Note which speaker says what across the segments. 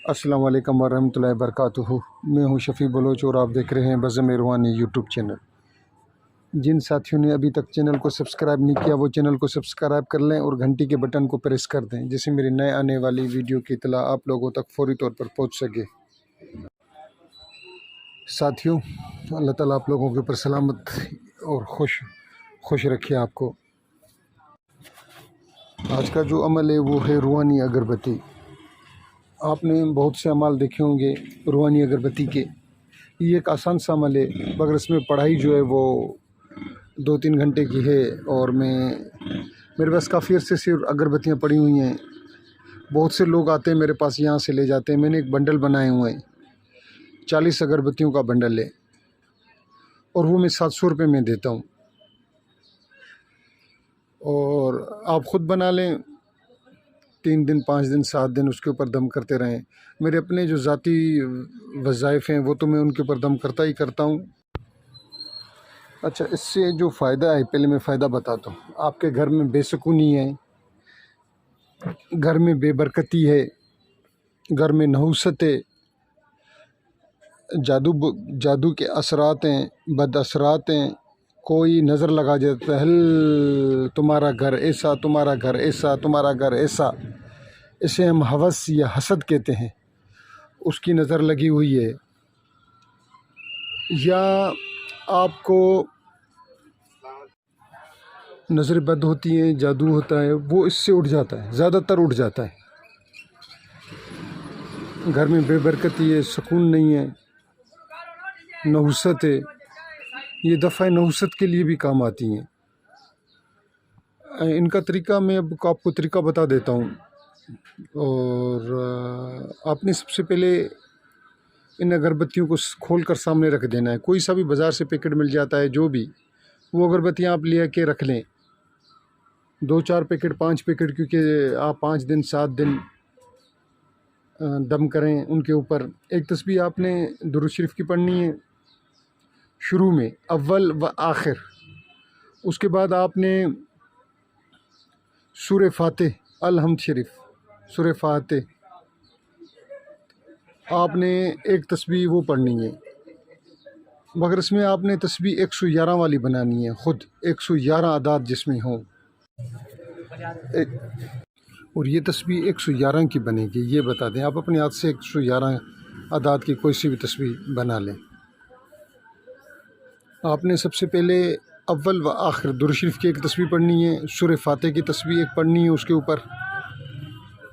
Speaker 1: अस्सलाम वालेकुम वरहमतुल्लाहि वबरकातुहू। मैं हूं शफ़ी बलोच और आप देख रहे हैं बज़्म रूहानी यूट्यूब चैनल। जिन साथियों ने अभी तक चैनल को सब्सक्राइब नहीं किया वो चैनल को सब्सक्राइब कर लें और घंटी के बटन को प्रेस कर दें, जिससे मेरी नए आने वाली वीडियो की इत्तला आप लोगों तक फौरी तौर पर पहुंच सके। साथियों, अल्लाह ताला आप लोगों के ऊपर सलामत और खुश रखे आपको। आज का जो अमल है वो है रूहानी अगरबत्ती। आपने बहुत से अमाल देखे होंगे रूहानी अगरबत्ती के। ये एक आसान सा अमल है, मगर इसमें पढ़ाई जो है वो 2-3 घंटे की है। और मेरे पास काफ़ी अरसे से अगरबत्तियाँ पड़ी हुई हैं। बहुत से लोग आते हैं मेरे पास, यहाँ से ले जाते हैं। मैंने एक बंडल बनाए हुए हैं, 40 अगरबत्तियों का बंडल है और वो मैं 700 रुपये में देता हूँ। और आप ख़ुद बना लें, 3 दिन 5 दिन 7 दिन उसके ऊपर दम करते रहें। मेरे अपने जो ज़ाती वज़ाइफ़ हैं वो तो मैं उनके ऊपर दम करता ही करता हूँ। अच्छा, इससे जो फ़ायदा है, पहले मैं फ़ायदा बताता हूँ। आपके घर में बेसुकूनी है, घर में बेबरकती है, घर में नहुसत है, जादू के असरात हैं, बद असरात हैं, कोई नज़र लगा जाता है, हल तुम्हारा घर ऐसा, तुम्हारा घर ऐसा, तुम्हारा घर ऐसा, इसे हम हवस या हसद कहते हैं, उसकी नज़र लगी हुई है। या आपको नज़र बद होती हैं, जादू होता है, वो इससे उठ जाता है, ज़्यादातर उठ जाता है। घर में बेबरकती है, सुकून नहीं है, नहुसत है, ये दफ़ा नहुसत के लिए भी काम आती हैं। इनका तरीका मैं अब आपको तरीका बता देता हूँ। और आपने सबसे पहले इन अगरबत्तियों को खोल कर सामने रख देना है। कोई सा भी बाज़ार से पैकेट मिल जाता है, जो भी, वो अगरबत्तियाँ आप ले के रख लें, 2-4 पैकेट 5 पैकेट, क्योंकि आप 5 दिन 7 दिन दम करें उनके ऊपर। एक तस्बीह आपने दुरूद शरीफ की पढ़नी है शुरू में, अव्वल व आखिर। उसके बाद आपने सूरह फातिह, अल-हम्द शरीफ, सूरह फातिह आपने एक तस्बीह वो पढ़नी है, मगर इसमें आपने तस्बीह 111 वाली बनानी है, ख़ुद 111 अदाद जिसमें हों। और ये तस्बीह 111 की बनेगी, ये बता दें। आप अपने हाथ से 111 अदाद की कोई सी भी तस्बीह बना लें। आपने सबसे पहले अव्वल व आखिर दुरूद शरीफ की एक तस्बीह पढ़नी है, सूरह फातिह की तस्बीह एक पढ़नी है उसके ऊपर।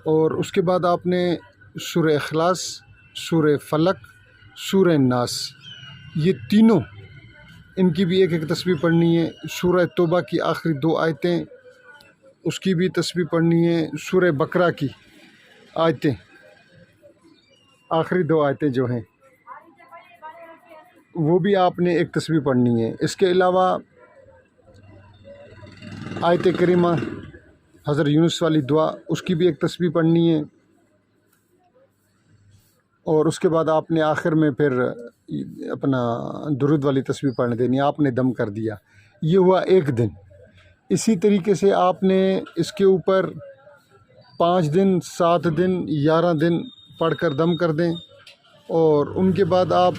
Speaker 1: और उसके बाद आपने सूरह इखलास, सूरह फलक, सूरह नास, ये तीनों, इनकी भी एक एक तस्बीह पढ़नी है। सूरह तौबा की आखिरी 2 आयतें, उसकी भी तस्बीह पढ़नी है। सूरह बकरा की आयतें, आखिरी 2 आयतें जो हैं, वो भी आपने एक तस्बीह पढ़नी है। इसके अलावा आयत करीमा हज़रत यूनुस वाली दुआ, उसकी भी एक तस्बीह पढ़नी है। और उसके बाद आपने आखिर में फिर अपना दुरूद वाली तस्बीह पढ़ देनी। आपने दम कर दिया, ये हुआ एक दिन। इसी तरीके से आपने इसके ऊपर 5 दिन 7 दिन 11 दिन पढ़कर दम कर दें। और उनके बाद आप,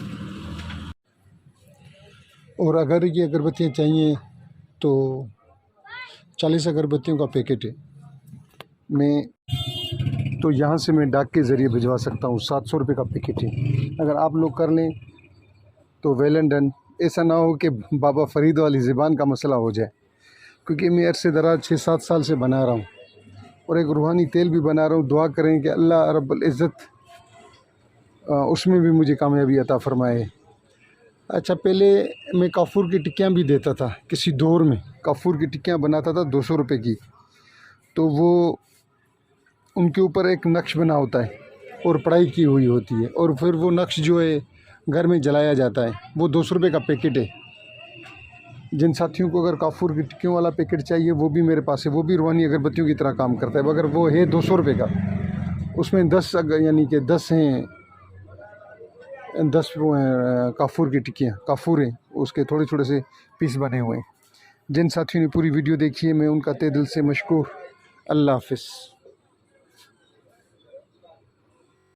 Speaker 1: और अगर ये अगरबत्तियाँ चाहिए तो 40 अगरबत्तियों का पैकेट है, तो यहाँ से मैं डाक के ज़रिए भिजवा सकता हूँ। 700 रुपये का पैकेट है। अगर आप लोग कर लें तो वेल एंड डन। ऐसा ना हो कि बाबा फ़रीद वाली ज़बान का मसला हो जाए, क्योंकि मैं अरसे दराज 6-7 साल से बना रहा हूँ और एक रूहानी तेल भी बना रहा हूँ। दुआ करें कि अल्लाह रब्बुल इज़्ज़त उसमें भी मुझे कामयाबी अता फ़रमाए। अच्छा, पहले मैं काफूर की टिक्कियाँ भी देता था, किसी दौर में काफूर की टिक्कियाँ बनाता था 200 रुपये की। तो वो उनके ऊपर एक नक्श बना होता है और पढ़ाई की हुई होती है, और फिर वो नक्श जो है घर में जलाया जाता है। वो 200 रुपये का पैकेट है। जिन साथियों को अगर काफूर की टिक्कियों वाला पैकेट चाहिए, वो भी मेरे पास है। वो भी रूहानी अगरबत्तियों की तरह काम करता है, मगर वो है 200 रुपये का। उसमें 10 यानी कि 10 हैं, 10 वो हैं काफूर की टिक्कियाँ, काफूर हैं, उसके थोड़े थोड़े से पीस बने हुए हैं। जिन साथियों ने पूरी वीडियो देखी है, मैं उनका तहे दिल से मशकूर। अल्लाह हाफ़िज़।